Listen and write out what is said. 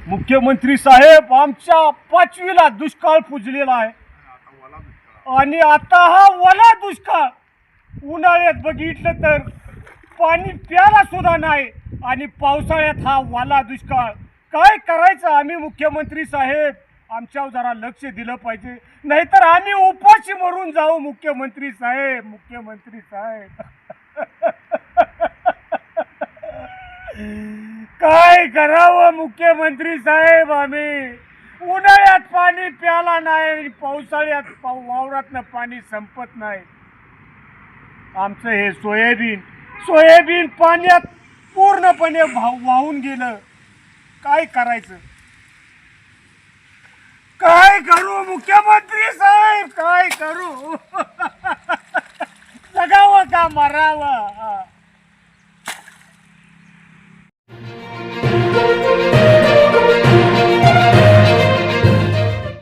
मुख्यमंत्री साहेब, आमच्या 5वीला दुष्काळ पुजलेला आहे आणि आता हा ओला दुष्काळ. उन्हाळ्यात बघितलं तर पाणी प्यायला सुद्धा नाही आणि पावसाळ्यात हा ओला दुष्काळ. काय करायचं आम्ही मुख्यमंत्री साहेब? आमच्यावर जरा लक्ष दिलं पाहिजे, नाहीतर आम्ही उपाशी मरून जाऊ. मुख्यमंत्री साहेब, मुख्यमंत्री साहेब. काय करावं मुख्यमंत्री साहेब? आम्ही उन्हाळ्यात पाणी प्याला नाही, पावसाळ्यात वावरातनं पाणी संपत नाही. आमचं हे सोयाबीन पाण्यात पूर्णपणे वाहून गेलं. काय करायचं? काय करू मुख्यमंत्री साहेब? काय करू? जगावं का मरावं?